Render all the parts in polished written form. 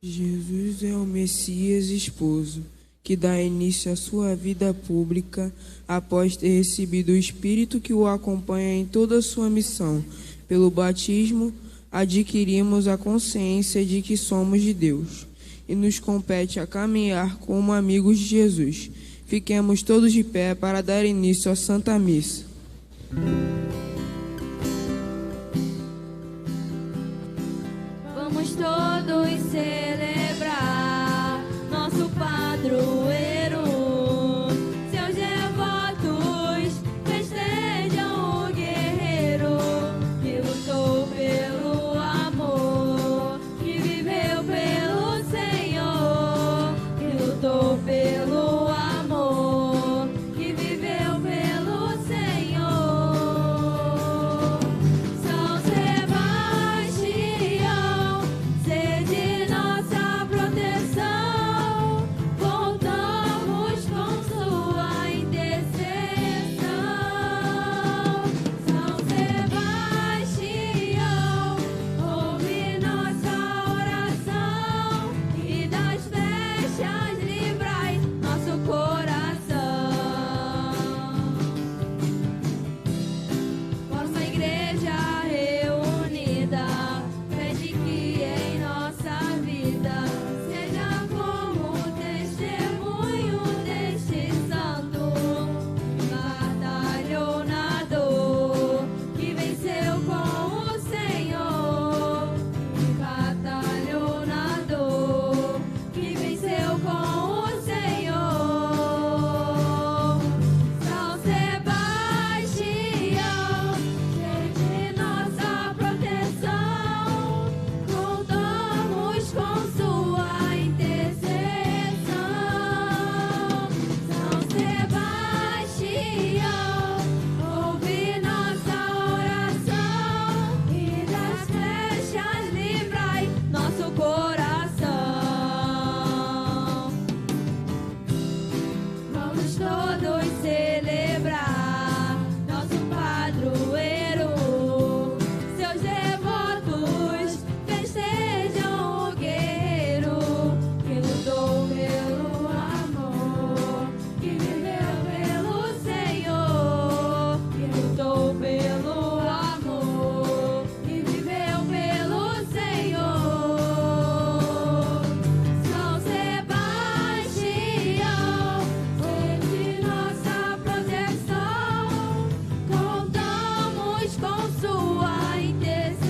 Jesus é o Messias esposo, que dá início à sua vida pública após ter recebido o Espírito que o acompanha em toda a sua missão. Pelo batismo, adquirimos a consciência de que somos de Deus e nos compete a caminhar como amigos de Jesus. Fiquemos todos de pé para dar início à Santa Missa. Vamos todos celebrar nosso padroeiro. Seus devotos festejam o guerreiro que lutou pelo amor, que viveu pelo Senhor, que lutou pelo amor, que viveu pelo Senhor. São Sebastião, sede nossa proteção, contamos com sua intercessão. São Sebastião, ouve nossa oração e das flechas livrai nosso coração. Nossa igreja reunida pede que em nossa vida seja como testemunho deste santo batalhonador que venceu com o Senhor, batalhonador que venceu com o Senhor. São Sebastião, de nossa proteção, contamos com sua intercessão. São Sebastião, ouve nossa oração e das flechas livrai nosso coração. Vamos todos celebrar nosso padroeiro. Seus devotos festejam o guerreiro que lutou pelo amor, que viveu pelo Senhor, que lutou pelo amor, que viveu pelo Senhor. São Sebastião, de nossa proteção, contamos com sua intercessão.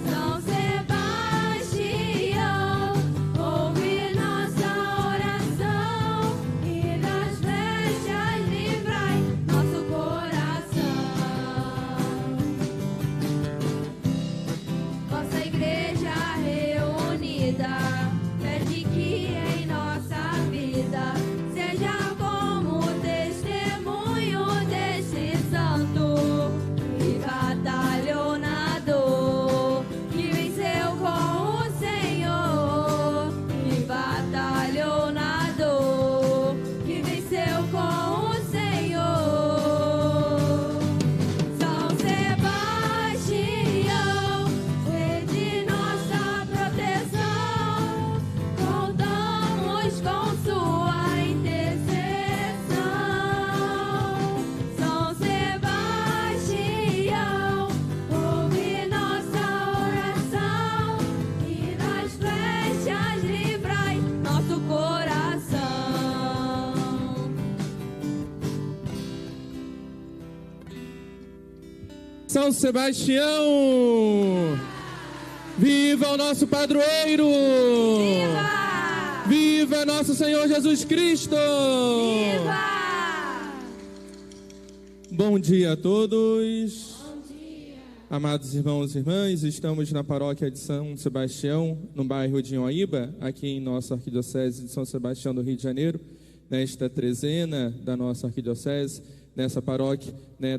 São Sebastião, ouve nossa oração e das flechas livrai nosso coração. Nossa igreja reunida pede que em nossa vida seja como testemunho desse santo e batalhonador que venceu com o Senhor, e batalhonador que venceu com o Senhor. São Sebastião, de nossa proteção, contamos com sua intercessão. São Sebastião, ouve nossa oração e das flechas livrai nosso coração. São Sebastião! Viva o nosso padroeiro! Viva! Viva nosso Senhor Jesus Cristo! Viva! Bom dia a todos! Bom dia! Amados irmãos e irmãs, estamos na paróquia de São Sebastião, no bairro de Inhoíba, aqui em nossa arquidiocese de São Sebastião do Rio de Janeiro, nesta trezena da nossa arquidiocese, nessa paróquia,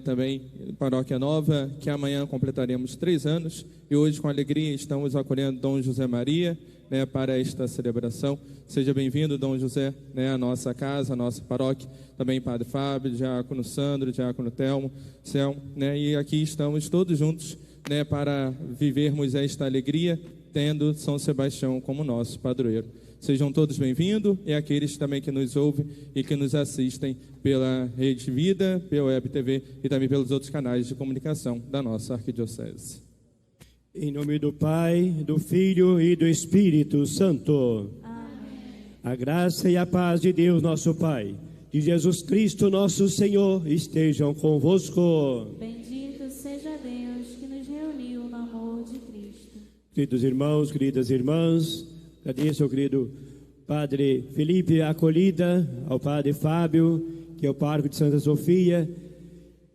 também paróquia nova, que amanhã completaremos 3 anos, e hoje com alegria estamos acolhendo Dom José Maria, para esta celebração. Seja bem-vindo, Dom José, à nossa casa, à nossa paróquia, também Padre Fábio, Diácono Sandro, Diácono Telmo, e aqui estamos todos juntos, para vivermos esta alegria tendo São Sebastião como nosso padroeiro. Sejam todos bem-vindos e aqueles também que nos ouvem e que nos assistem pela Rede Vida, pela Web TV e também pelos outros canais de comunicação da nossa arquidiocese. Em nome do Pai, do Filho e do Espírito Santo. Amém. A graça e a paz de Deus, nosso Pai, de Jesus Cristo, nosso Senhor, estejam convosco. Bendito seja Deus que nos reuniu no amor de Cristo. Queridos irmãos, queridas irmãs, agradeço ao querido Padre Felipe a acolhida, ao Padre Fábio, que é o pároco de Santa Sofia,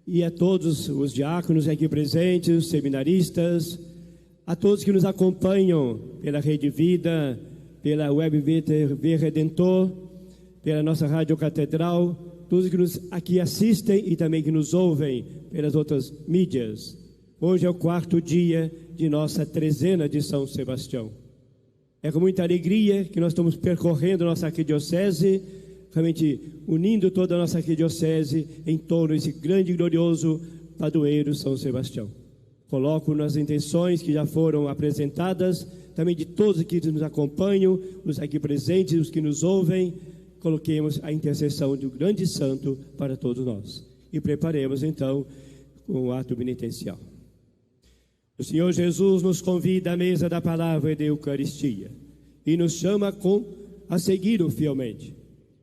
e a todos os diáconos aqui presentes, os seminaristas, a todos que nos acompanham pela Rede Vida, pela Web TV Redentor, pela nossa Rádio Catedral, todos que nos aqui assistem e também que nos ouvem pelas outras mídias. Hoje é o 4º dia de nossa trezena de São Sebastião. É com muita alegria que nós estamos percorrendo nossa arquidiocese, realmente unindo toda a nossa arquidiocese em torno desse grande e glorioso padroeiro São Sebastião. Coloco nas intenções que já foram apresentadas, também de todos que nos acompanham, os aqui presentes, os que nos ouvem, coloquemos a intercessão do grande santo para todos nós. E preparemos então o ato penitencial. O Senhor Jesus nos convida à mesa da palavra e da Eucaristia e nos chama a segui-lo fielmente.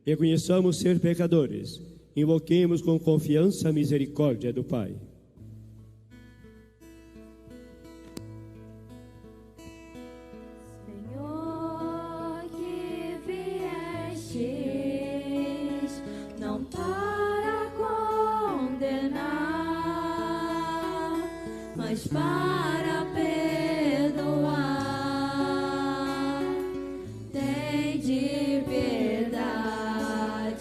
Reconheçamos ser pecadores, invoquemos com confiança a misericórdia do Pai. Senhor, que viestes, não para condenar, mas para perdoar. Tende piedade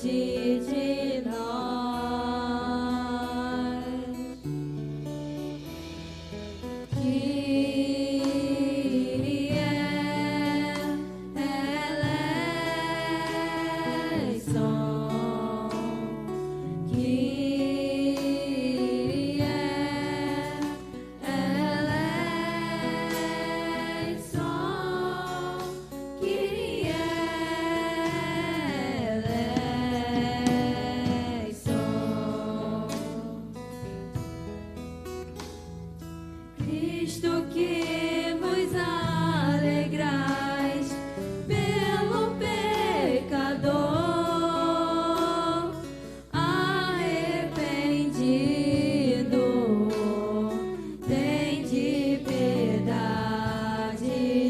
de nós. Kyrie eleison. Kyrie eleison. Kyrie eleison. Cristo, que vos alegrais pelo pecador arrependido, tende piedade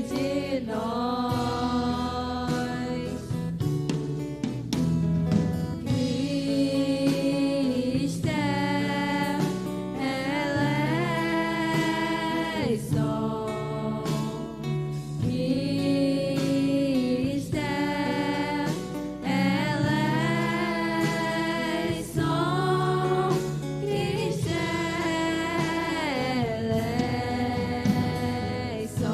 de nós. Cristo eleison. Cristo eleison. Cristo eleison.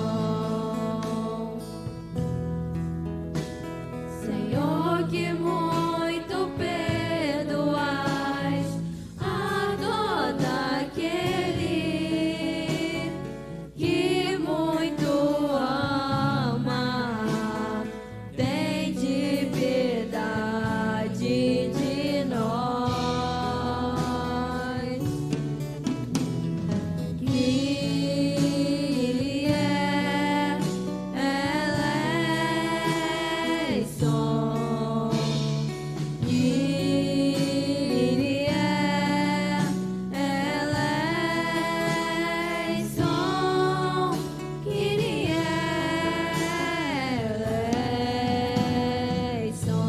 Senhor, que muito perdoais a todo aquele que muito ama, tende piedade de nós. Kyrie eleison. Kyrie eleison. Kyrie eleison.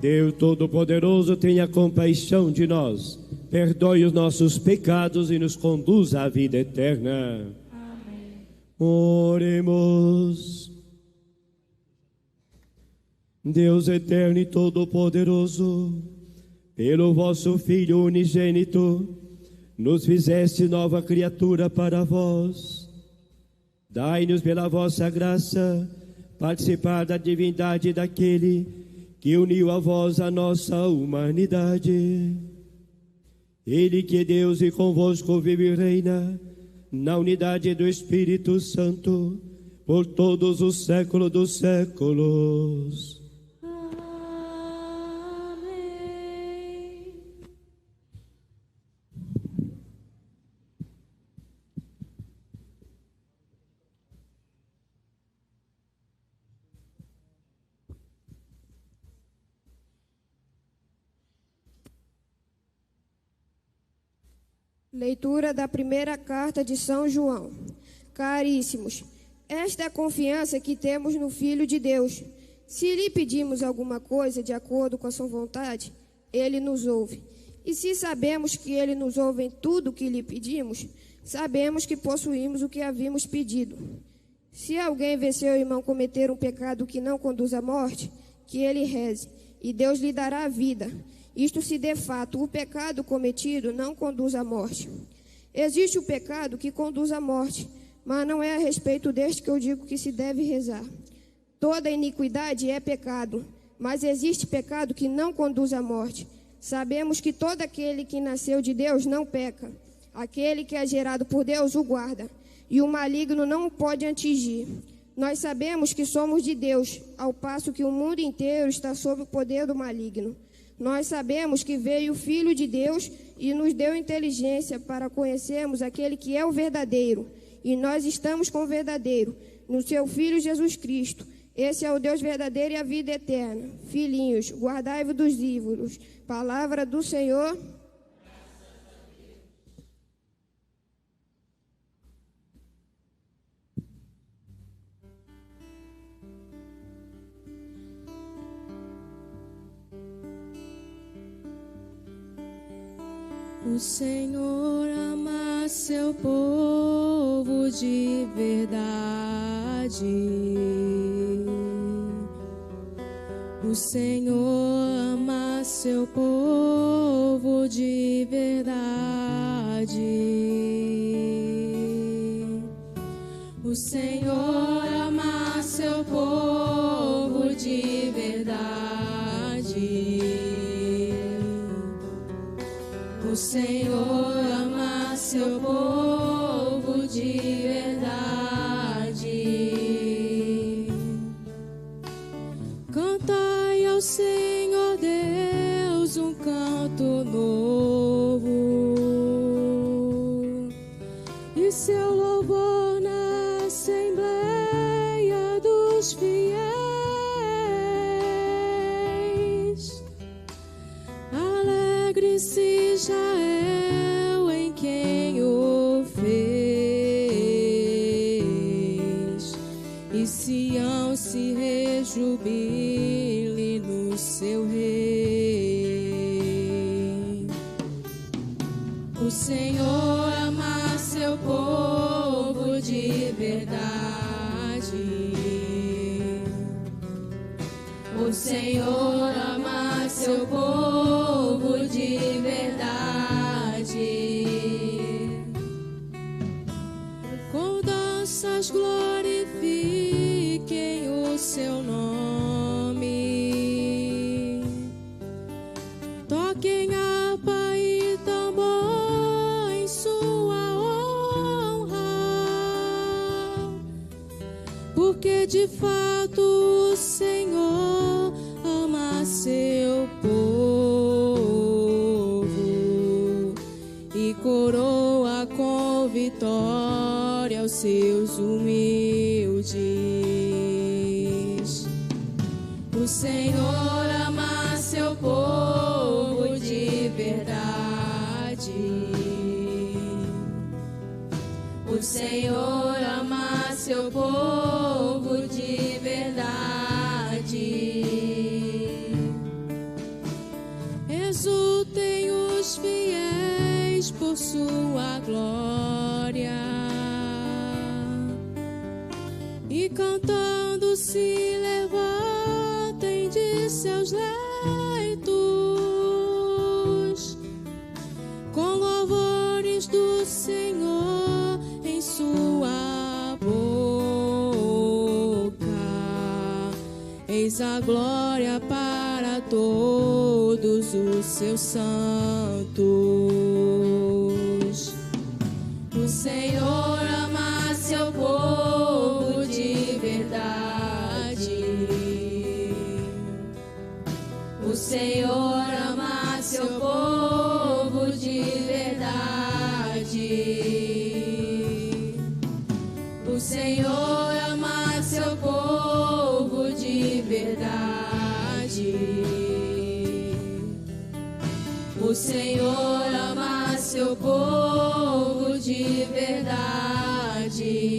Deus Todo-Poderoso, tenha compaixão de nós, perdoe os nossos pecados e nos conduza à vida eterna. Amém. Oremos. Deus eterno e todo-poderoso, pelo vosso Filho unigênito, nos fizeste nova criatura para vós. Dai-nos pela vossa graça participar da divindade daquele que uniu a vós a nossa humanidade. Ele que é Deus e convosco vive e reina, na unidade do Espírito Santo, por todos os séculos dos séculos. Amém. Leitura da primeira carta de São João. Caríssimos, esta é a confiança que temos no Filho de Deus. Se lhe pedimos alguma coisa de acordo com a sua vontade, ele nos ouve. E se sabemos que ele nos ouve em tudo o que lhe pedimos, sabemos que possuímos o que havíamos pedido. Se alguém vê seu irmão cometer um pecado que não conduz à morte, que ele reze, e Deus lhe dará a vida. Isto se de fato o pecado cometido não conduz à morte. Existe o pecado que conduz à morte, mas não é a respeito deste que eu digo que se deve rezar. Toda iniquidade é pecado, mas existe pecado que não conduz à morte. Sabemos que todo aquele que nasceu de Deus não peca. Aquele que é gerado por Deus o guarda, e o maligno não o pode atingir. Nós sabemos que somos de Deus, ao passo que o mundo inteiro está sob o poder do maligno. Nós sabemos que veio o Filho de Deus e nos deu inteligência para conhecermos aquele que é o verdadeiro. E nós estamos com o verdadeiro, no seu Filho Jesus Cristo. Esse é o Deus verdadeiro e a vida eterna. Filhinhos, guardai-vos dos ídolos. Palavra do Senhor. O Senhor ama seu povo de verdade. O Senhor ama seu povo de verdade. O Senhor ama seu povo de verdade. O Senhor ama seu povo de verdade. Cantai ao Senhor Deus um canto novo, e seu louvor na assembleia dos fiéis. Alegre-se Israel em quem o fez, e Sião se rejubile no seu rei. O Senhor ama seu povo de verdade. O Senhor ama seu povo de verdade. Com danças glorifiquem o seu nome. Toquem harpa e tambor em sua honra, porque de fato o Senhor ama seu povo e coroa com vitória os seus humildes. O Senhor ama seu povo de verdade. O Senhor ama seu povo de verdade. Exultem os fiéis por sua glória, e cantando se levantem de seus leitos, com louvores do Senhor em sua boca. Eis a glória para todos os seus santos. O Senhor ama seu povo de verdade. O Senhor ama seu povo de verdade. O Senhor ama seu povo de verdade. O Senhor ama seu povo de verdade.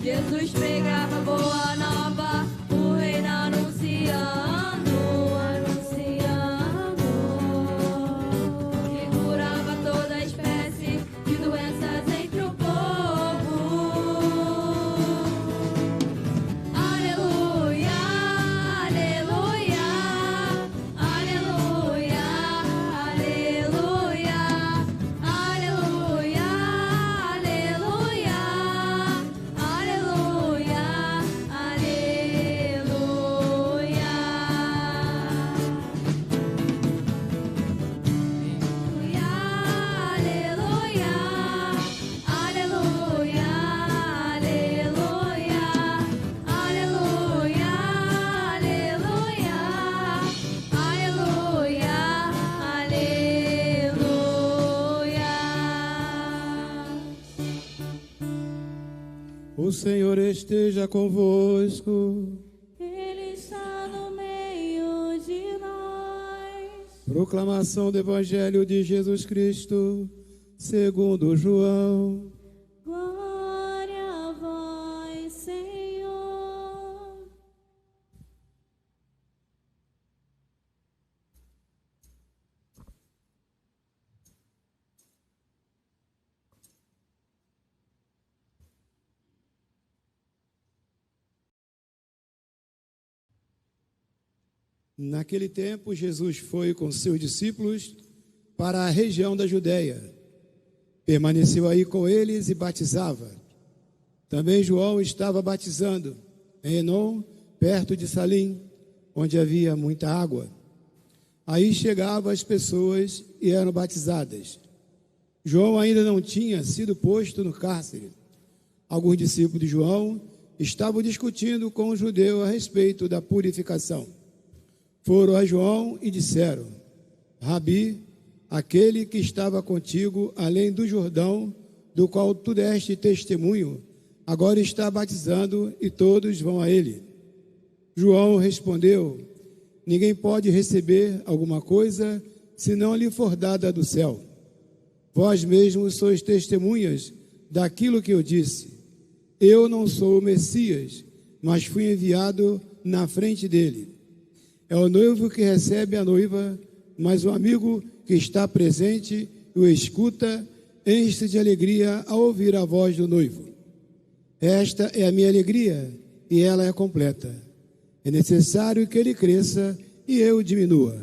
Jesus pregava boa nova, o reino anunciando, que curava toda espécie de doenças entre o povo. Aleluia, aleluia, aleluia, aleluia, aleluia, aleluia. Aleluia, O Senhor esteja convosco. Ele está no meio de nós. Proclamação do Evangelho de Jesus Cristo, segundo João. Glória a vós, Senhor. Naquele tempo, Jesus foi com seus discípulos para a região da Judéia. Permaneceu aí com eles e batizava. Também João estava batizando em Enom, perto de Salim, onde havia muita água. Aí chegavam as pessoas e eram batizadas. João ainda não tinha sido posto no cárcere. Alguns discípulos de João estavam discutindo com o judeu a respeito da purificação. Foram a João e disseram: Rabi, aquele que estava contigo além do Jordão, do qual tu deste testemunho, agora está batizando e todos vão a ele. João respondeu: ninguém pode receber alguma coisa se não lhe for dada do céu. Vós mesmos sois testemunhas daquilo que eu disse. Eu não sou o Messias, mas fui enviado na frente dele. É o noivo que recebe a noiva, mas o amigo que está presente e o escuta, enche-se de alegria ao ouvir a voz do noivo. Esta é a minha alegria e ela é completa. É necessário que ele cresça e eu diminua.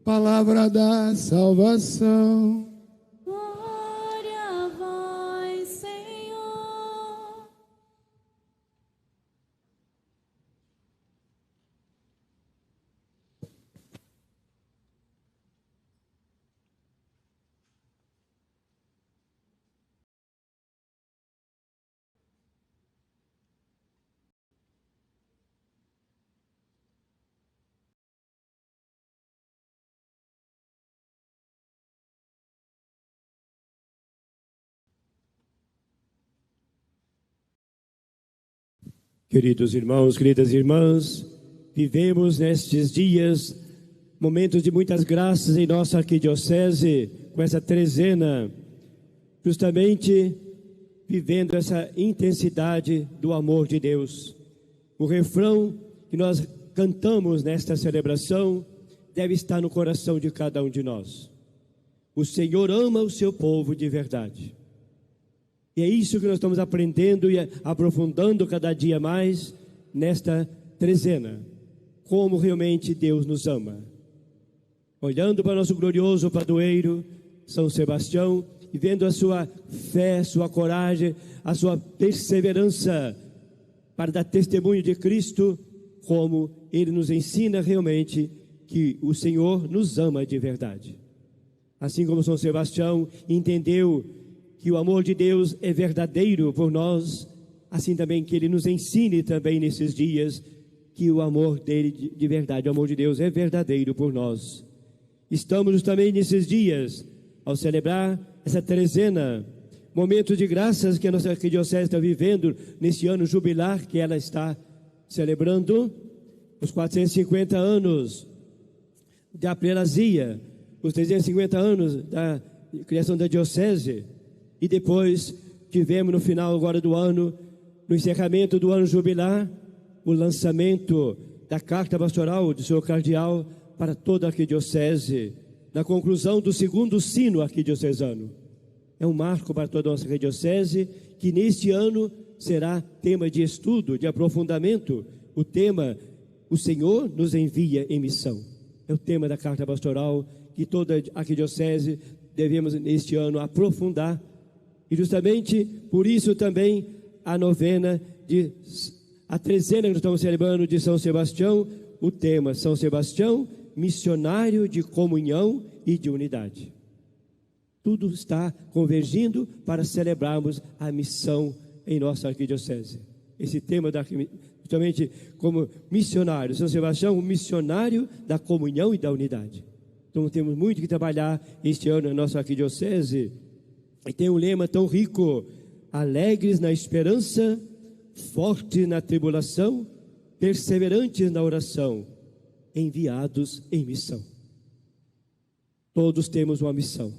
Palavra da salvação. Glória a vós, Senhor. Queridos irmãos, queridas irmãs, vivemos nestes dias momentos de muitas graças em nossa arquidiocese, com essa trezena, justamente vivendo essa intensidade do amor de Deus. O refrão que nós cantamos nesta celebração deve estar no coração de cada um de nós. O Senhor ama o seu povo de verdade. E é isso que nós estamos aprendendo e aprofundando cada dia mais nesta trezena. Como realmente Deus nos ama. Olhando para nosso glorioso padroeiro, São Sebastião, e vendo a sua fé, sua coragem, a sua perseverança para dar testemunho de Cristo, como ele nos ensina realmente que o Senhor nos ama de verdade. Assim como São Sebastião entendeu que o amor de Deus é verdadeiro por nós, assim também que ele nos ensine também nesses dias que o amor dele de verdade, o amor de Deus é verdadeiro por nós. Estamos também nesses dias, ao celebrar essa trezena, momentos de graças que a nossa arquidiocese está vivendo nesse ano jubilar que ela está celebrando, os 450 anos da prelazia, os 350 anos da criação da diocese, e depois tivemos no final agora do ano, no encerramento do ano jubilar, o lançamento da carta pastoral do senhor cardeal para toda a arquidiocese, na conclusão do segundo sino arquidiocesano. É um marco para toda a nossa arquidiocese, que neste ano será tema de estudo, de aprofundamento, o tema, o Senhor nos envia em missão. É o tema da carta pastoral que toda a arquidiocese devemos neste ano aprofundar, e justamente por isso também a novena, a trezena que nós estamos celebrando de São Sebastião, o tema São Sebastião, missionário de comunhão e de unidade. Tudo está convergindo para celebrarmos a missão em nossa arquidiocese. Esse tema justamente como missionário, São Sebastião, o missionário da comunhão e da unidade. Então temos muito que trabalhar este ano na nossa arquidiocese, e tem um lema tão rico: alegres na esperança, fortes na tribulação, perseverantes na oração, enviados em missão. Todos temos uma missão.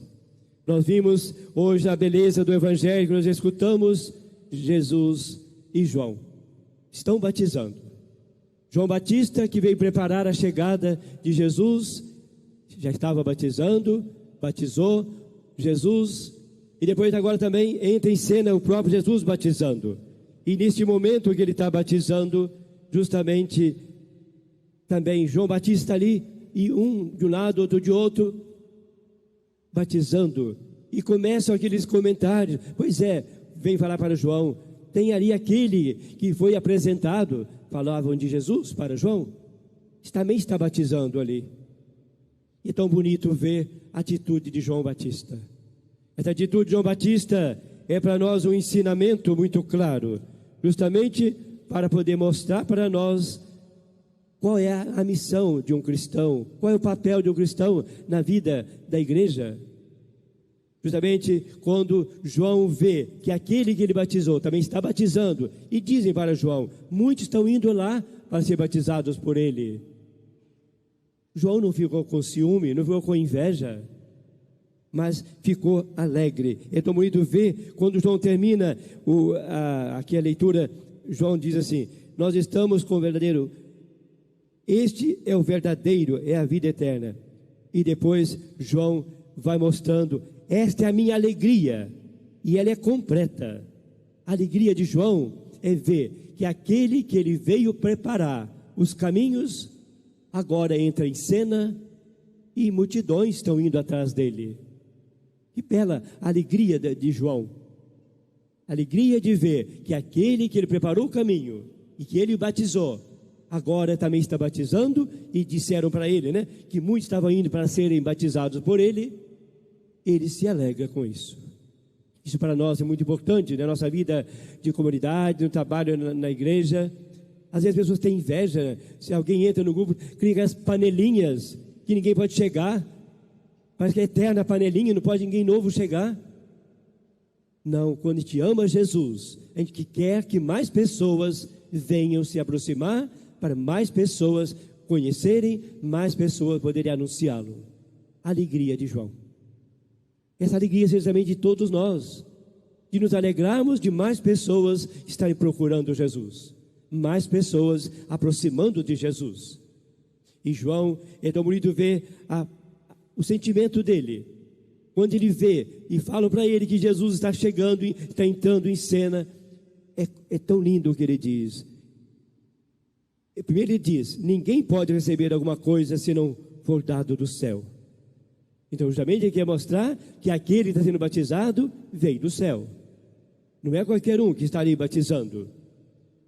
Nós vimos hoje a beleza do Evangelho que nós escutamos. Jesus e João estão batizando. João Batista, que veio preparar a chegada de Jesus, já estava batizando, batizou Jesus, e depois agora também entra em cena o próprio Jesus batizando. E neste momento que ele está batizando, justamente também João Batista ali, e um de um lado, outro de outro, batizando. E começam aqueles comentários: pois é, vem falar para João, tem ali aquele que foi apresentado, falavam de Jesus para João, também está batizando ali. E é tão bonito ver a atitude de João Batista. Essa atitude de João Batista é para nós um ensinamento muito claro, justamente para poder mostrar para nós qual é a missão de um cristão, qual é o papel de um cristão na vida da igreja. Justamente quando João vê que aquele que ele batizou também está batizando, e dizem para João: muitos estão indo lá para ser batizados por ele. João não ficou com ciúme, não ficou com inveja, mas ficou alegre. É tão bonito ver quando João termina aqui a leitura. João diz assim: nós estamos com o verdadeiro, este é o verdadeiro, é a vida eterna. E depois João vai mostrando: esta é a minha alegria, e ela é completa. A alegria de João é ver que aquele que ele veio preparar os caminhos, agora entra em cena, e multidões estão indo atrás dele. Que bela alegria de João. Alegria de ver que aquele que ele preparou o caminho, e que ele batizou, agora também está batizando, e disseram para ele, né, que muitos estavam indo para serem batizados por ele. Ele se alegra com isso. Isso para nós é muito importante na nossa vida de comunidade, no trabalho na igreja. Às vezes as pessoas têm inveja, se alguém entra no grupo, cria as panelinhas que ninguém pode chegar, parece que é eterna a panelinha, não pode ninguém novo chegar. Não, quando a gente ama Jesus, a gente quer que mais pessoas venham se aproximar, para mais pessoas conhecerem, mais pessoas poderem anunciá-lo. A alegria de João. Essa alegria seja também de todos nós, de nos alegrarmos de mais pessoas estarem procurando Jesus, mais pessoas aproximando de Jesus. E João, é tão bonito ver o sentimento dele, quando ele vê e falam para ele que Jesus está chegando, está entrando em cena, é tão lindo o que ele diz. Primeiro ele diz: ninguém pode receber alguma coisa se não for dado do céu. Então justamente ele quer mostrar que aquele que está sendo batizado veio do céu. Não é qualquer um que está ali batizando.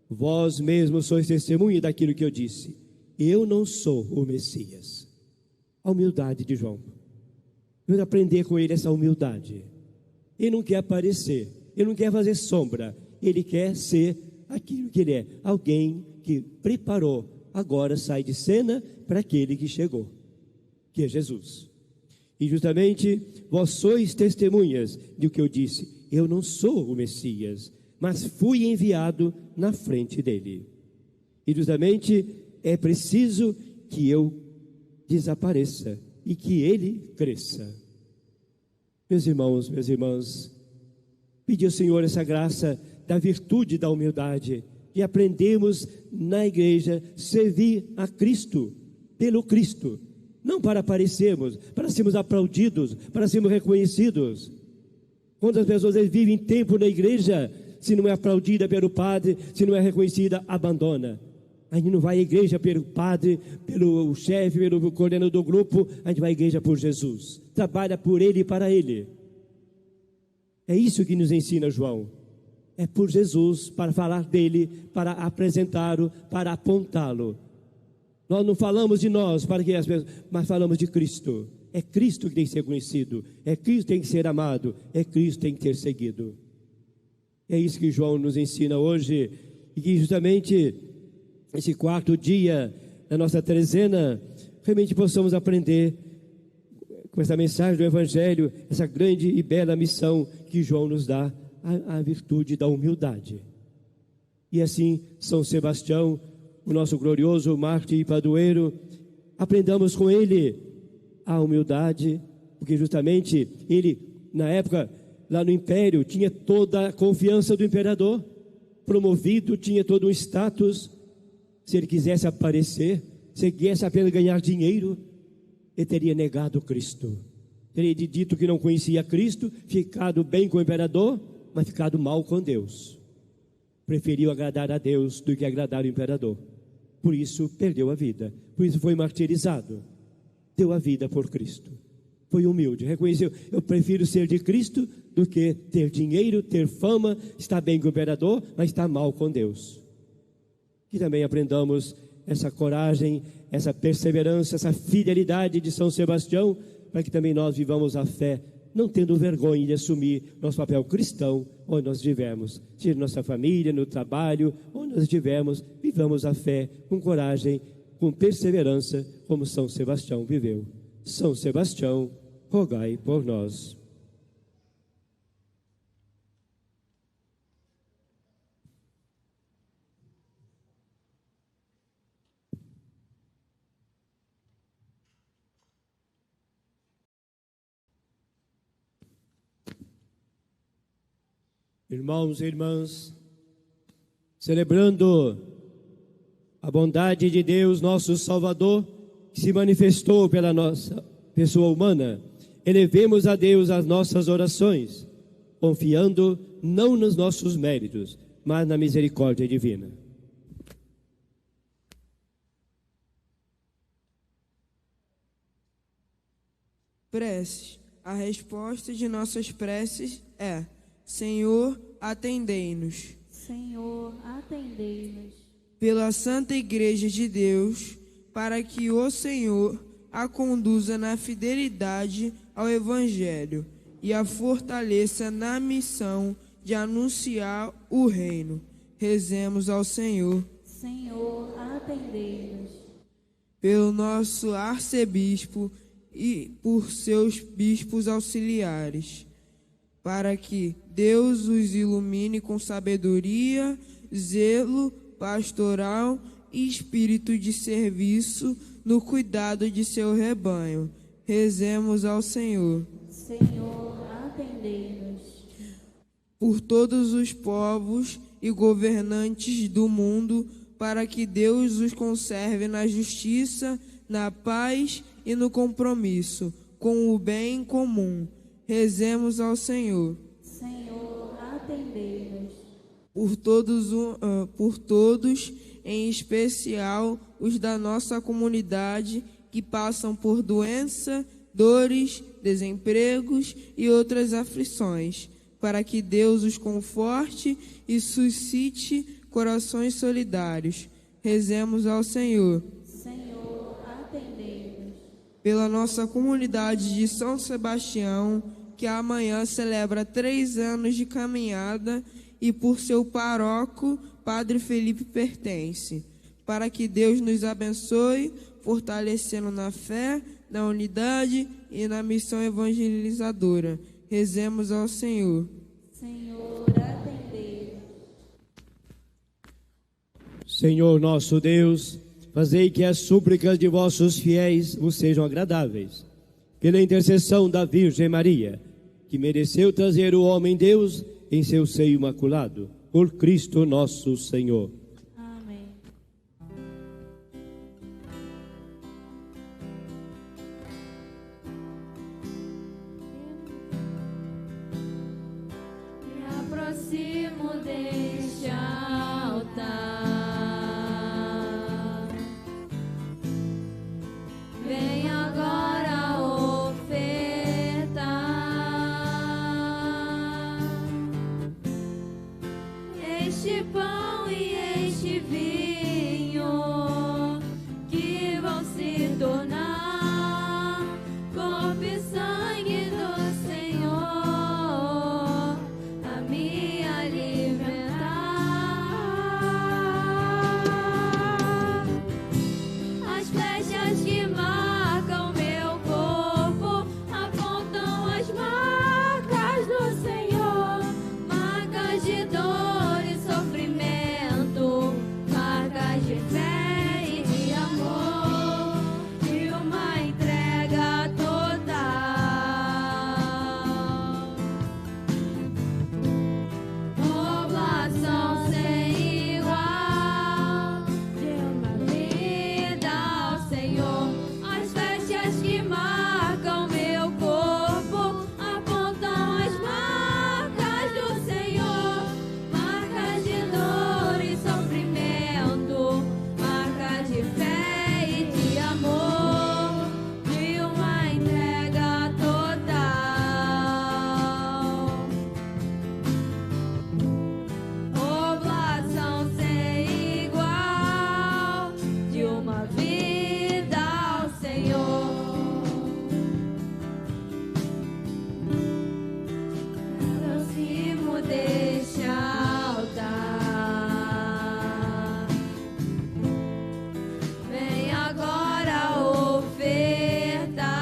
Vós mesmos sois testemunha daquilo que eu disse. Eu não sou o Messias. A humildade de João. Vamos aprender com ele essa humildade. Ele não quer aparecer, ele não quer fazer sombra, ele quer ser aquilo que ele é, alguém que preparou, agora sai de cena para aquele que chegou, que é Jesus. E justamente vós sois testemunhas do que eu disse. Eu não sou o Messias, mas fui enviado na frente dele. E justamente é preciso que eu desapareça e que ele cresça. Meus irmãos, minhas irmãs, pedi ao Senhor essa graça da virtude da humildade e aprendemos na igreja servir a Cristo, pelo Cristo, não para aparecermos, para sermos aplaudidos, para sermos reconhecidos. Quantas pessoas vivem tempo na igreja, se não é aplaudida pelo padre, se não é reconhecida, abandona. A gente não vai à igreja pelo padre, pelo chefe, pelo coordenador do grupo, a gente vai à igreja por Jesus. Trabalha por ele e para ele. É isso que nos ensina João. É por Jesus, para falar dele, para apresentá-lo, para apontá-lo. Nós não falamos de nós, para que as pessoas, mas falamos de Cristo. É Cristo que tem que ser conhecido, é Cristo que tem que ser amado, é Cristo que tem que ser seguido. É isso que João nos ensina hoje, e que justamente esse quarto dia da nossa trezena, realmente possamos aprender com essa mensagem do Evangelho, essa grande e bela missão que João nos dá, a virtude da humildade. E assim, São Sebastião, o nosso glorioso mártir e padroeiro, aprendamos com ele a humildade, porque justamente ele, na época, lá no Império, tinha toda a confiança do imperador, promovido, tinha todo um status. Se ele quisesse aparecer, se ele quisesse apenas ganhar dinheiro, ele teria negado Cristo. Teria dito que não conhecia Cristo, ficado bem com o imperador, mas ficado mal com Deus. Preferiu agradar a Deus do que agradar o imperador. Por isso perdeu a vida, por isso foi martirizado. Deu a vida por Cristo. Foi humilde, reconheceu: eu prefiro ser de Cristo do que ter dinheiro, ter fama, estar bem com o imperador, mas estar mal com Deus. Que também aprendamos essa coragem, essa perseverança, essa fidelidade de São Sebastião, para que também nós vivamos a fé, não tendo vergonha de assumir nosso papel cristão onde nós estivermos, seja na nossa família, no trabalho, onde nós estivermos, vivamos a fé com coragem, com perseverança, como São Sebastião viveu. São Sebastião, rogai por nós. Irmãos e irmãs, celebrando a bondade de Deus, nosso Salvador, que se manifestou pela nossa pessoa humana, elevemos a Deus as nossas orações, confiando não nos nossos méritos, mas na misericórdia divina. Preces. A resposta de nossas preces é: Senhor, atendei-nos. Senhor, atendei-nos. Pela Santa Igreja de Deus, para que o Senhor a conduza na fidelidade ao Evangelho e a fortaleça na missão de anunciar o reino. Rezemos ao Senhor. Senhor, atendei-nos. Pelo nosso arcebispo e por seus bispos auxiliares, para que Deus os ilumine com sabedoria, zelo pastoral e espírito de serviço no cuidado de seu rebanho. Rezemos ao Senhor. Senhor, atendei-nos. Por todos os povos e governantes do mundo, para que Deus os conserve na justiça, na paz e no compromisso com o bem comum. Rezemos ao Senhor. Senhor, atendei-nos. Por todos, em especial os da nossa comunidade que passam por doença, dores, desempregos e outras aflições, para que Deus os conforte e suscite corações solidários. Rezemos ao Senhor. Senhor, atendei-nos. Pela nossa comunidade de São Sebastião, que amanhã celebra 3 anos de caminhada, e por seu paróquio, Padre Felipe pertence, para que Deus nos abençoe, fortalecendo na fé, na unidade e na missão evangelizadora. Rezemos ao Senhor. Senhor, atendei-nos. Senhor nosso Deus, fazei que as súplicas de vossos fiéis vos sejam agradáveis. Pela intercessão da Virgem Maria, que mereceu trazer o homem Deus em seu seio imaculado, por Cristo nosso Senhor. Amém. Me aproximo deste altar. Vem agora ofertar este pão e este vinho que vão se tornar corpo e sangue do Senhor, a me alimentar. As flechas que marcam meu corpo apontam as marcas do Senhor, marcas de dor e sofrimento, marcas de fé e de amor, e uma entrega total. Oblação sem igual de uma vida ao Senhor. As flechas que marcam meu corpo apontam as marcas do Senhor, marcas de dor e sofrimento, marcas de fé e de amor, de uma entrega total. Oblação sem igual de uma vida ao Senhor. Aproximo deste altar. Vem agora ofertar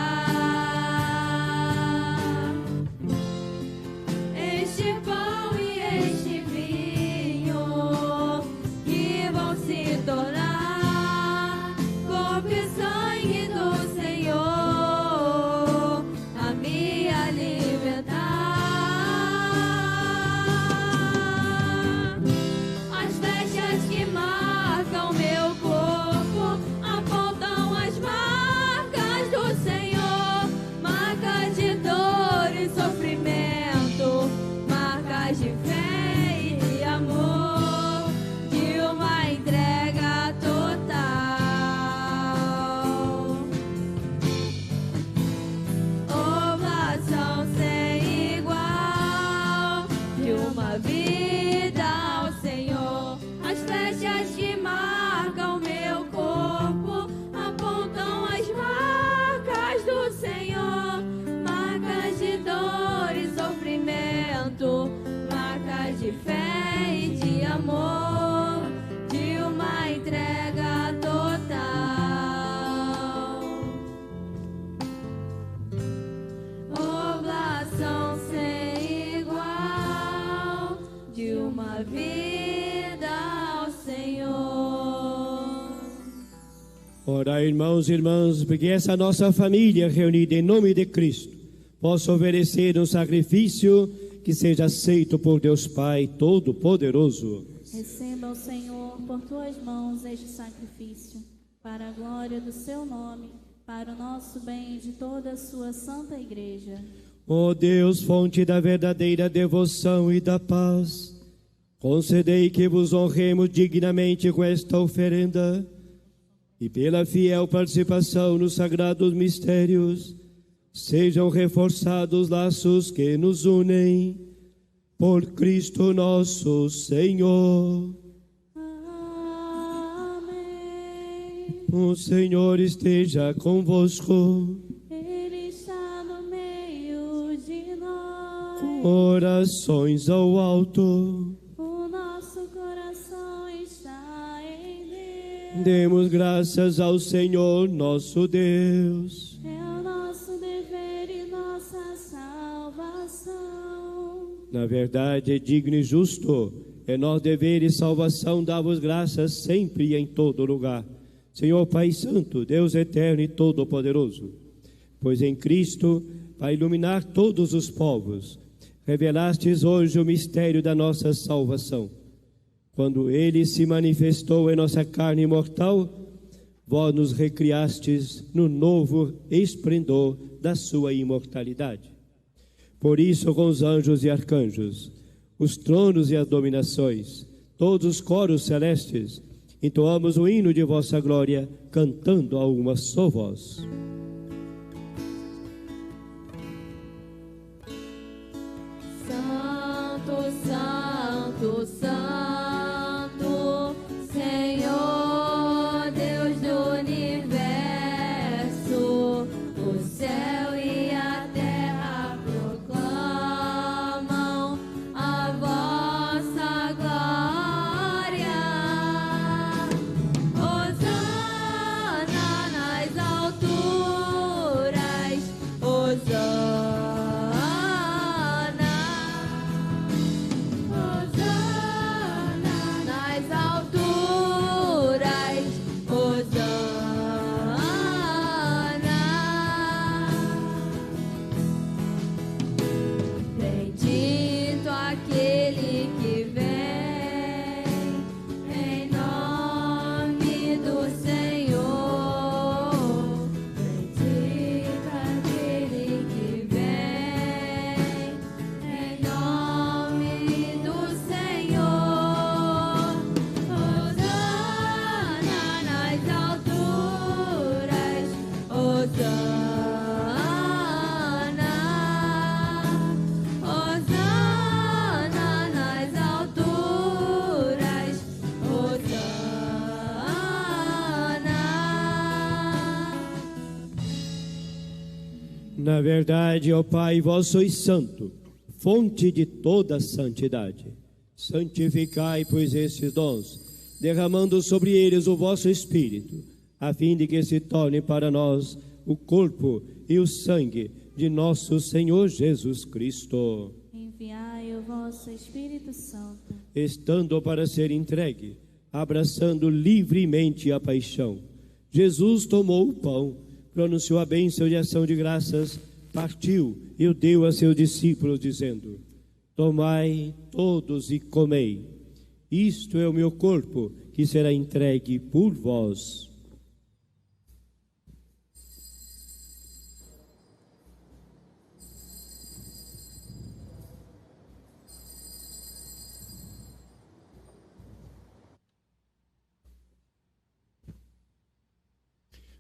este pão e este vinho que vão se tornar corpo e sangue do Senhor, a me alimentar. As flechas que marcam meu corpo apontam as marcas do Senhor, marcas de dor e sofrimento, marcas de fé e de amor, de uma entrega total. Oblação sem igual de uma vida ao Senhor. As flechas que marcam meu corpo apontam as marcas do Senhor, marcas de dor e sofrimento, marcas de fé e de amor, de uma entrega total. Oblação sem igual de uma vida ao Senhor. Ora, irmãos e irmãs, porque essa nossa família reunida em nome de Cristo possa oferecer um sacrifício que seja aceito por Deus Pai Todo-Poderoso. Receba, Senhor, por tuas mãos este sacrifício, para a glória do seu nome, para o nosso bem e de toda a sua santa igreja. Ó Deus, fonte da verdadeira devoção e da paz, concedei que vos honremos dignamente com esta oferenda e pela fiel participação nos sagrados mistérios, sejam reforçados laços que nos unem, por Cristo nosso Senhor. Amém. O Senhor esteja convosco. Ele está no meio de nós. Orações ao alto. O nosso coração está em Deus. Demos graças ao Senhor nosso Deus. É o nosso dever e nossa salvação. Na verdade, é digno e justo, é nosso dever e salvação dar-vos graças sempre e em todo lugar. Senhor Pai Santo, Deus eterno e todo-poderoso, pois em Cristo, para iluminar todos os povos, revelastes hoje o mistério da nossa salvação. Quando Ele se manifestou em nossa carne mortal, vós nos recriastes no novo esplendor da sua imortalidade. Por isso, com os anjos e arcanjos, os tronos e as dominações, todos os coros celestes, entoamos o hino de vossa glória, cantando a uma só voz. Santo, Santo, Santo, Senhor, Deus do universo, o céu e a terra proclamam a vossa glória. Hosana nas alturas, Hosana. Hosana nas alturas, Hosana. Bendito aquele que vem em nome do Senhor. Bendito aquele que vem em nome do Senhor. Hosana nas alturas, Hosana. Hosana nas alturas, Hosana. Na verdade, ó Pai, vós sois santo, fonte de toda santidade. Santificai, pois, estes dons, derramando sobre eles o vosso Espírito, a fim de que se torne para nós o corpo e o sangue de nosso Senhor Jesus Cristo, Enviai o vosso Espírito Santo. estando para ser entregue, abraçando livremente a paixão. Jesus tomou o pão, pronunciou a bênção de ação de graças, partiu e o deu a seus discípulos, dizendo: Tomai todos e comei. Isto é o meu corpo, que será entregue por vós.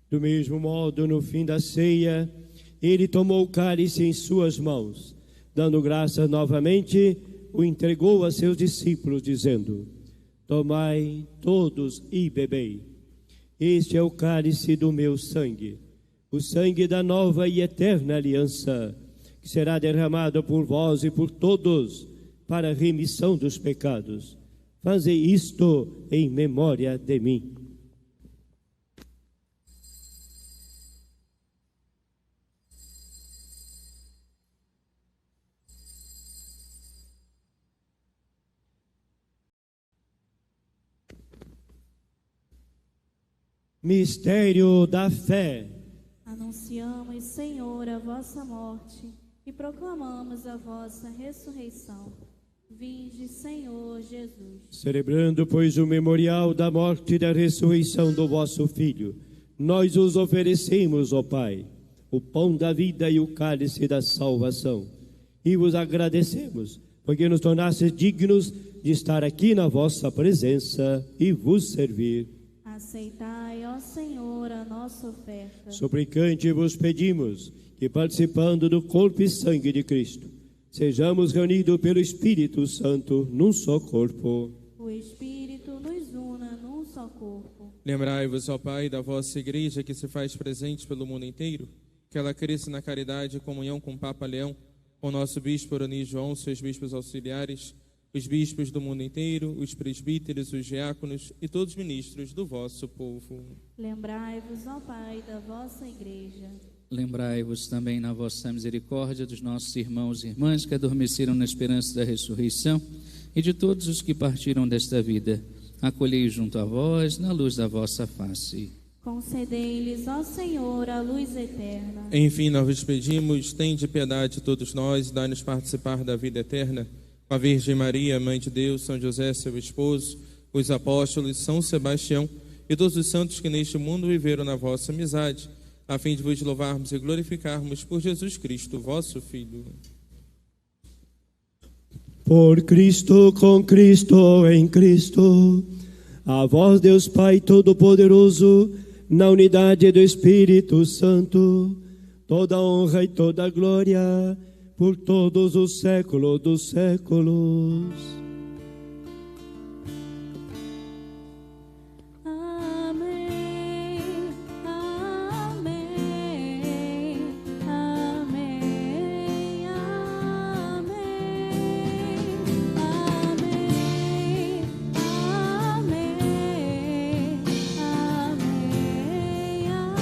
Do mesmo modo, no fim da ceia, ele tomou o cálice em suas mãos, dando graças novamente, o entregou a seus discípulos, dizendo: Tomai todos e bebei. Este é o cálice do meu sangue, o sangue da nova e eterna aliança, que será derramado por vós e por todos, para a remissão dos pecados. Fazei isto em memória de mim. Mistério da fé. Anunciamos, Senhor, a vossa morte e proclamamos a vossa ressurreição. Vinde, Senhor Jesus. Celebrando, pois, o memorial da morte e da ressurreição do vosso Filho, nós os oferecemos, ó Pai, o pão da vida e o cálice da salvação. E vos agradecemos, porque nos tornastes dignos de estar aqui na vossa presença e vos servir. Aceitai, ó Senhor, a nossa oferta. Suplicante vos pedimos que, participando do corpo e sangue de Cristo, sejamos reunidos pelo Espírito Santo num só corpo. O Espírito nos una num só corpo. Lembrai-vos, ó Pai, da vossa Igreja que se faz presente pelo mundo inteiro, que ela cresça na caridade e comunhão com o Papa Leão, com o nosso Bispo Aroni João, seus bispos auxiliares, os bispos do mundo inteiro, os presbíteros, os diáconos e todos os ministros do vosso povo. Lembrai-vos, ó Pai, da vossa Igreja. Lembrai-vos também na vossa misericórdia dos nossos irmãos e irmãs que adormeceram na esperança da ressurreição e de todos os que partiram desta vida. Acolhei junto a vós na luz da vossa face. Concedei-lhes, ó Senhor, a luz eterna. Enfim, nós vos pedimos, tende piedade de todos nós e dai-nos participar da vida eterna. Com a Virgem Maria, Mãe de Deus, São José, seu esposo, os apóstolos, São Sebastião e todos os santos que neste mundo viveram na vossa amizade, a fim de vos louvarmos e glorificarmos por Jesus Cristo, vosso Filho. Por Cristo, com Cristo, em Cristo, a vós, Deus Pai Todo-Poderoso, na unidade do Espírito Santo, toda honra e toda glória, por todos os séculos dos séculos. Amém, amém, amém, amém, amém, amém, amém.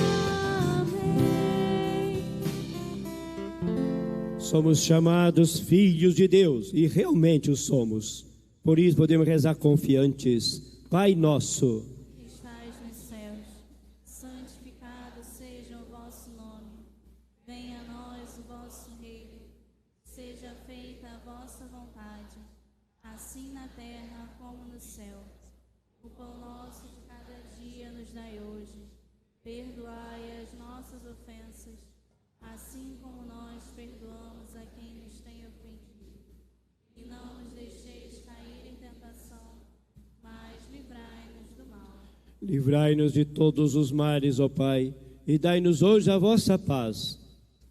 Somos chamados filhos de Deus e realmente o somos. Por isso podemos rezar confiantes. Pai nosso, Que estais nos céus, santificado seja o vosso nome. Venha a nós o vosso reino. Seja feita a vossa vontade, assim na terra como no céu. O pão nosso de cada dia nos dai hoje. Perdoai as nossas ofensas, assim como nós perdoamos a quem nos tem ofendido. E não nos deixeis cair em tentação, mas livrai-nos do mal. livrai-nos de todos os males, ó Pai, e dai-nos hoje a vossa paz.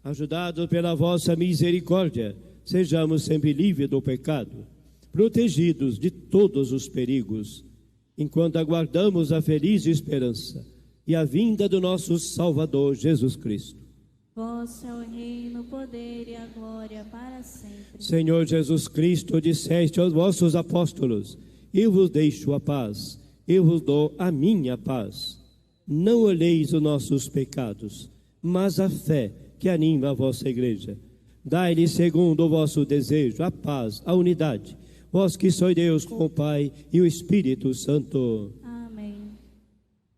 Ajudados pela vossa misericórdia, sejamos sempre livres do pecado, protegidos de todos os perigos, enquanto aguardamos a feliz esperança e a vinda do nosso Salvador Jesus Cristo. Vosso é o reino, o poder e a glória para sempre. Senhor Jesus Cristo, disseste aos vossos apóstolos: eu vos deixo a paz, eu vos dou a minha paz. Não olheis os nossos pecados, mas a fé que anima a vossa igreja. Dai-lhe, segundo o vosso desejo, a paz, a unidade, vós que sois Deus com o Pai e o Espírito Santo. Amém.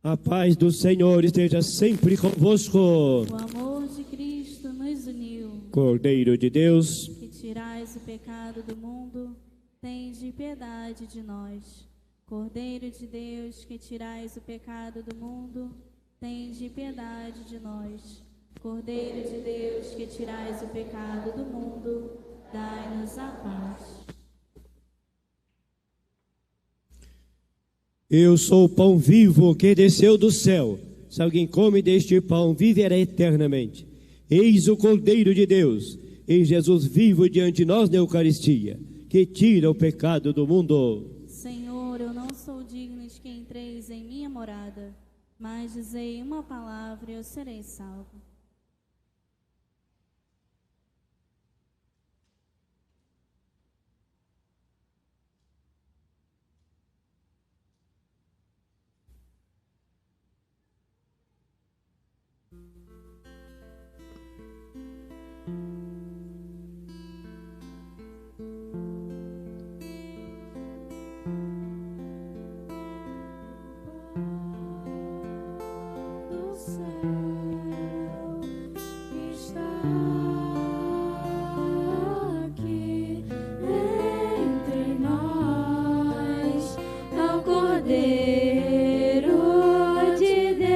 A paz do Senhor esteja sempre convosco. O amor de Cristo nos uniu. Cordeiro de Deus, Que tirais o pecado do mundo, tende piedade de nós. Cordeiro de Deus, que tirais o pecado do mundo, tende piedade de nós. Cordeiro de Deus, que tirais o pecado do mundo, dai-nos a paz. eu sou o pão vivo que desceu do céu. Se alguém come deste pão, viverá eternamente. Eis o Cordeiro de Deus, eis Jesus vivo diante de nós na Eucaristia, que tira o pecado do mundo. Senhor, eu não sou digno de que entreis em minha morada, mas dizei uma palavra e eu serei salvo. Do céu está aqui entre nós, é o Cordeiro de Deus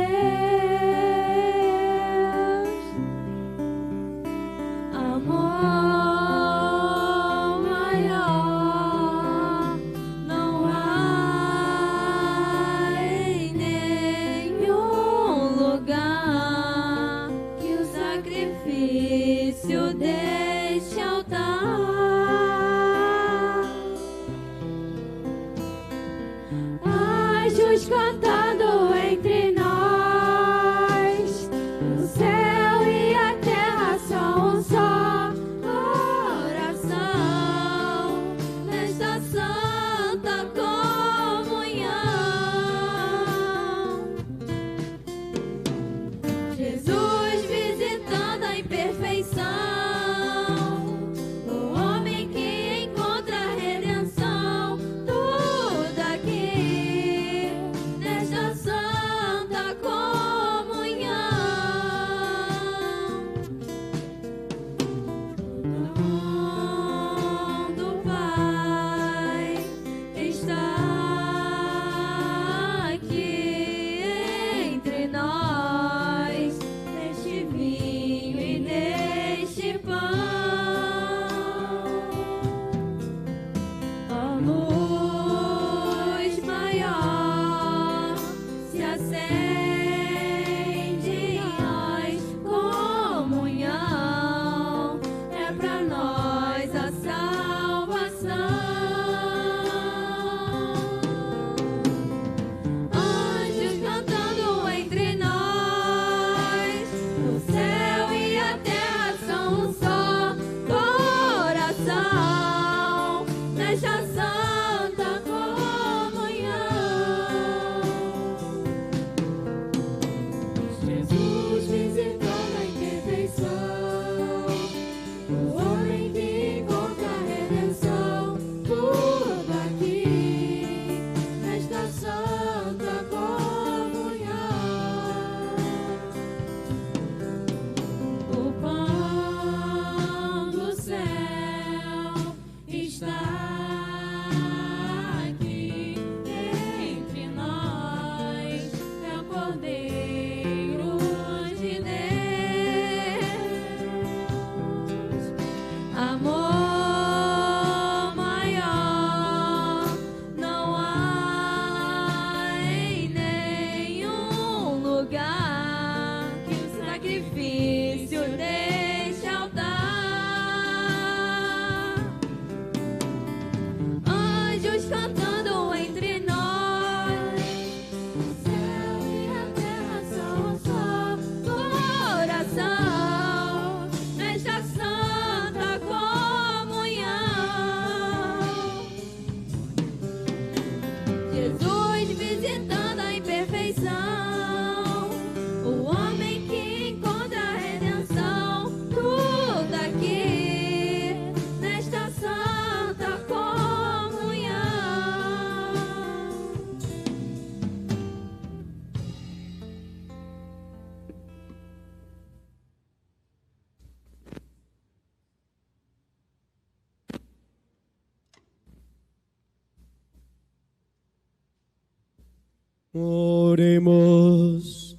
Oremos.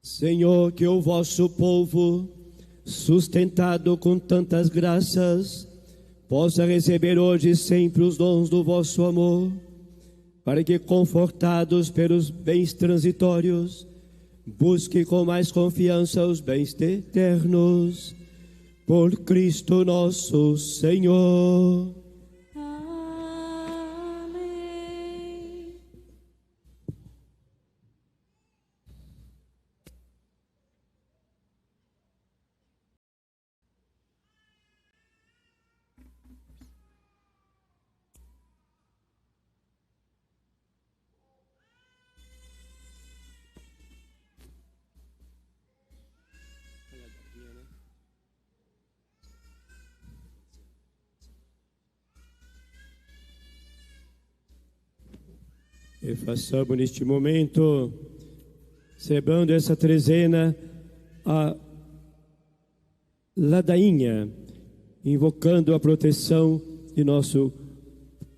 Senhor, que o vosso povo, sustentado com tantas graças, possa receber hoje e sempre os dons do vosso amor, para que, confortados pelos bens transitórios, busque com mais confiança os bens eternos. Por Cristo nosso Senhor. Amém. E façamos neste momento, celebrando essa trezena, a ladainha, invocando a proteção de nosso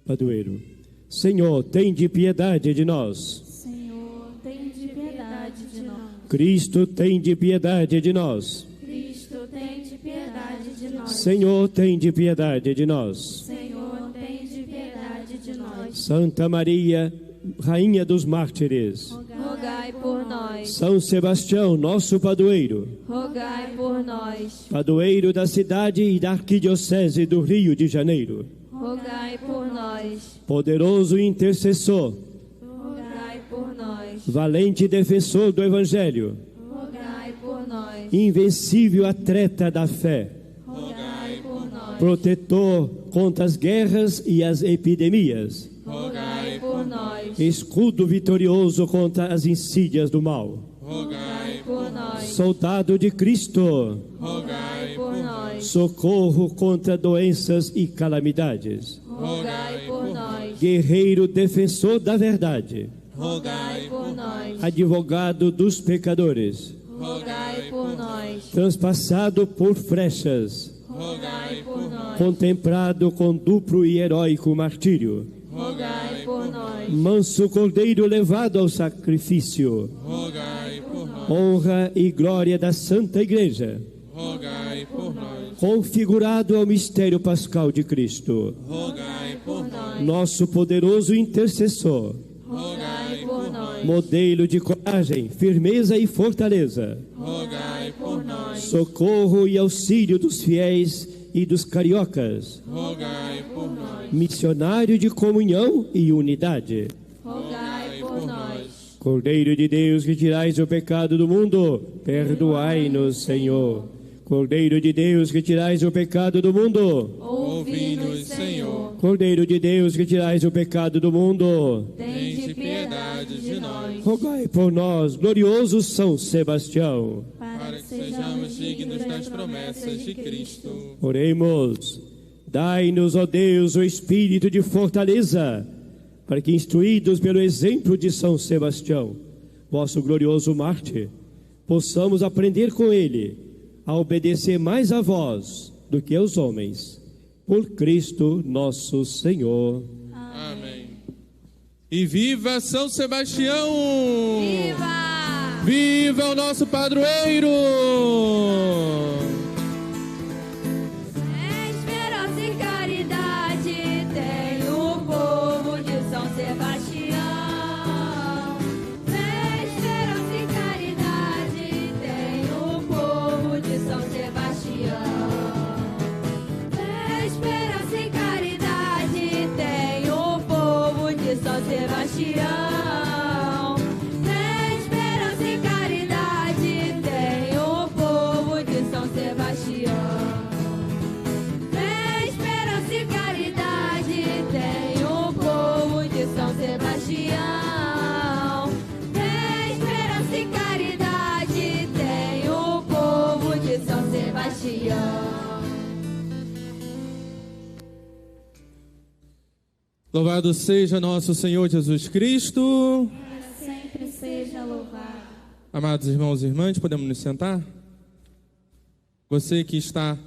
padroeiro. Senhor, tende piedade de nós. Senhor, tende piedade de nós. Cristo, tende piedade de nós. Cristo, tende piedade de nós. Senhor, tende piedade de nós. Senhor, tende piedade de nós. Santa Maria, Rainha dos Mártires, Rogai por nós. São Sebastião, nosso padroeiro, Rogai por nós. padroeiro da cidade e da arquidiocese do Rio de Janeiro, Rogai por nós. poderoso intercessor, Rogai por nós. valente defensor do Evangelho, Rogai por nós. invencível atleta da fé, Rogai por nós. protetor contra as guerras e as epidemias, Rogai por nós. escudo vitorioso contra as insídias do mal, Rogai por nós. soldado de Cristo, Rogai por nós. socorro contra doenças e calamidades, Rogai por nós. guerreiro defensor da verdade, Rogai por nós. advogado dos pecadores, Rogai por nós. transpassado por flechas, Rogai por nós. contemplado com duplo e heróico martírio, Rogai por nós. manso cordeiro levado ao sacrifício, Rogai por nós, honra e glória da Santa Igreja, rogai por nós, configurado ao mistério pascal de Cristo, rogai por nós, nosso poderoso intercessor, Rogai por nós. modelo de coragem, firmeza e fortaleza, rogai por nós, socorro e auxílio dos fiéis e dos cariocas, rogai por nós, missionário de comunhão e unidade, Rogai por nós. Cordeiro de Deus que tirais o pecado do mundo, perdoai-nos, Senhor. Cordeiro de Deus que tirais o pecado do mundo, Ouvi-nos, Senhor. Cordeiro de Deus que tirais o pecado do mundo, Tende piedade de nós, rogai por nós, glorioso São Sebastião. para que sejamos dignos das promessas de Cristo. Oremos. Dai-nos, ó Deus, o espírito de fortaleza, para que, instruídos pelo exemplo de São Sebastião, vosso glorioso mártir, possamos aprender com ele a obedecer mais a vós do que aos homens. Por Cristo nosso Senhor. Amém. E viva São Sebastião! Viva! Viva o nosso padroeiro! Esperança e caridade tem o povo de São Sebastião. Esperança e caridade tem o povo de São Sebastião. Esperança e caridade tem o povo de São Sebastião. Esperança e caridade tem o povo de São Sebastião. Esperança e caridade tem o povo de São Sebastião. Esperança e caridade tem o povo de São Sebastião. Louvado seja nosso Senhor Jesus Cristo. Sempre seja louvado. Amados irmãos e irmãs, podemos nos sentar? Você que está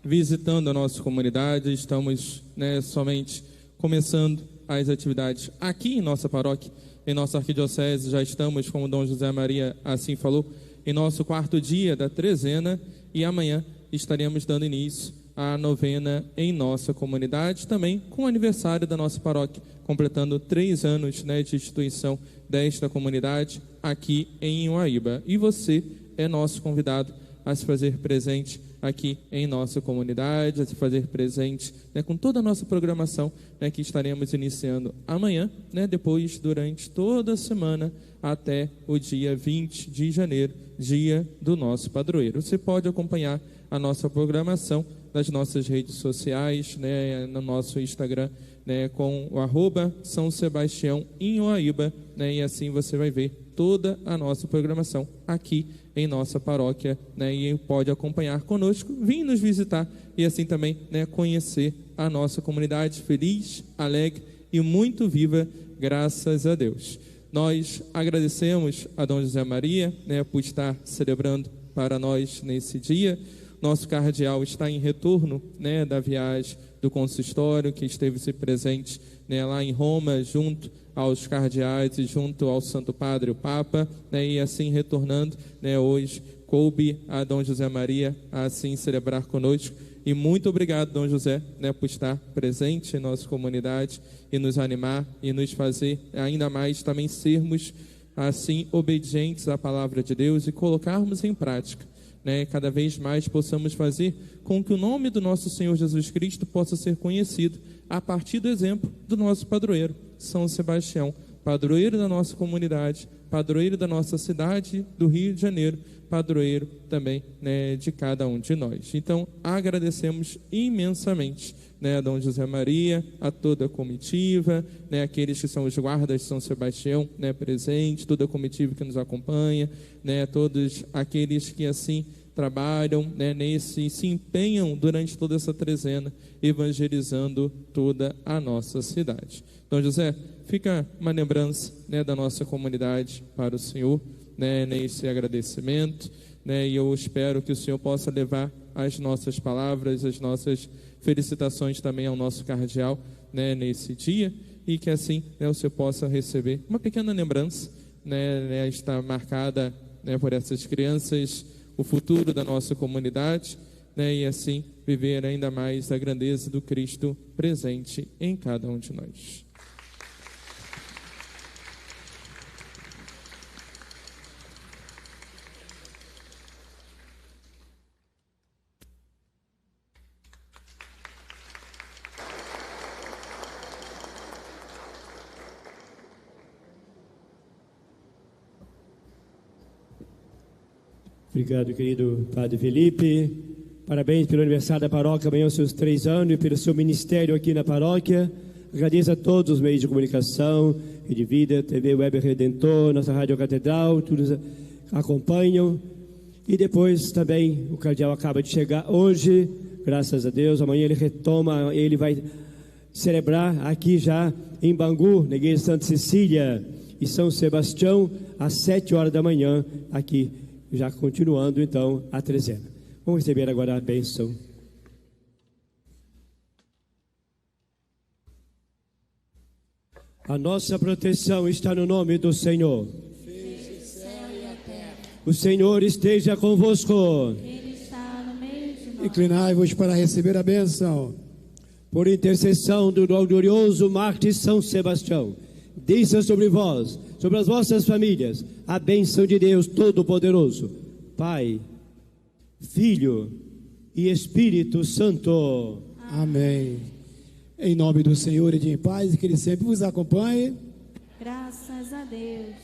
visitando a nossa comunidade, estamos somente começando as atividades aqui em nossa paróquia, em nossa arquidiocese. Já estamos, como Dom José Maria assim falou, em nosso 4º dia da trezena, e amanhã estaremos dando início à novena em nossa comunidade, também com o aniversário da nossa paróquia, completando 3 anos, né, de instituição desta comunidade aqui em Uaíba. E você é nosso convidado a se fazer presente aqui em nossa comunidade, a se fazer presente, né, com toda a nossa programação, né, que estaremos iniciando amanhã, né, depois durante toda a semana até o dia 20 de janeiro, dia do nosso padroeiro. Você pode acompanhar a nossa programação nas nossas redes sociais, né, no nosso Instagram, né, com o @São Sebastião em Uaíba, né, e assim você vai ver toda a nossa programação aqui em nossa paróquia, né, e pode acompanhar conosco, vir nos visitar e assim também, né, conhecer a nossa comunidade feliz, alegre e muito viva, graças a Deus. Nós agradecemos a Dom José Maria, né, por estar celebrando para nós nesse dia. Nosso cardeal está em retorno, né, da viagem do consistório, que esteve presente, né, lá em Roma, junto aos cardeais e junto ao Santo Padre, o Papa, né, e assim retornando, né, hoje coube a Dom José Maria a assim celebrar conosco. E muito obrigado, Dom José, né, por estar presente em nossa comunidade e nos animar e nos fazer ainda mais também sermos assim obedientes à palavra de Deus e colocarmos em prática, né, cada vez mais possamos fazer com que o nome do nosso Senhor Jesus Cristo possa ser conhecido a partir do exemplo do nosso padroeiro, São Sebastião, padroeiro da nossa comunidade, padroeiro da nossa cidade do Rio de Janeiro, padroeiro também, né, de cada um de nós. Então, agradecemos imensamente, né, a Dom José Maria, a toda a comitiva, né, aqueles que são os guardas de São Sebastião, né, presentes, toda a comitiva que nos acompanha, né, todos aqueles que assim trabalham, né, se empenham durante toda essa trezena, evangelizando toda a nossa cidade. Dom José, fica uma lembrança, né, da nossa comunidade para o Senhor, né, nesse agradecimento, né, e eu espero que o Senhor possa levar as nossas palavras, as nossas felicitações também ao nosso cardeal, né, nesse dia, e que assim, né, o Senhor possa receber uma pequena lembrança, né, está marcada, né, por essas crianças, o futuro da nossa comunidade, né, e assim viver ainda mais a grandeza do Cristo presente em cada um de nós. Obrigado, querido Padre Felipe. Parabéns pelo aniversário da paróquia, amanhã os seus 3 anos, e pelo seu ministério aqui na paróquia. Agradeço a todos os meios de comunicação, Rede Vida, TV Web Redentor, nossa Rádio Catedral, todos acompanham. E depois também o cardeal acaba de chegar hoje, graças a Deus. Amanhã ele retoma, ele vai celebrar aqui já em Bangu, na Igreja Santa Cecília e São Sebastião, às 7 horas da manhã, aqui, já continuando então a trezena. Vamos receber agora a bênção. A nossa proteção está no nome do Senhor. Fez o céu e a terra. O Senhor esteja convosco. Ele está no meio de nós. Inclinai-vos para receber a bênção. Por intercessão do glorioso mártir São Sebastião, desça sobre vós, sobre as vossas famílias, a bênção de Deus Todo-Poderoso, Pai, Filho e Espírito Santo. Amém. Em nome do Senhor e de paz, e que Ele sempre vos acompanhe. Graças a Deus.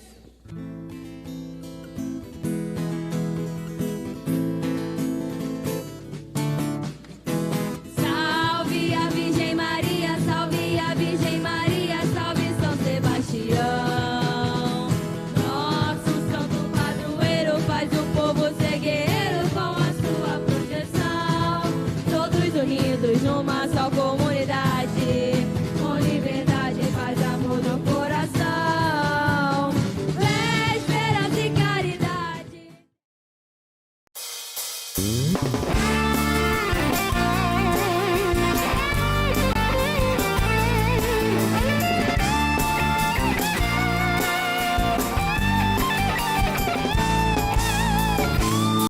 Salve a Virgem Maria, salve a Virgem Maria, salve São Sebastião. Nosso santo padroeiro faz o povo ser guerreiro com a sua proteção. Todos unidos numa só comunidade, com liberdade, paz, amor no coração. Fé, esperança e caridade.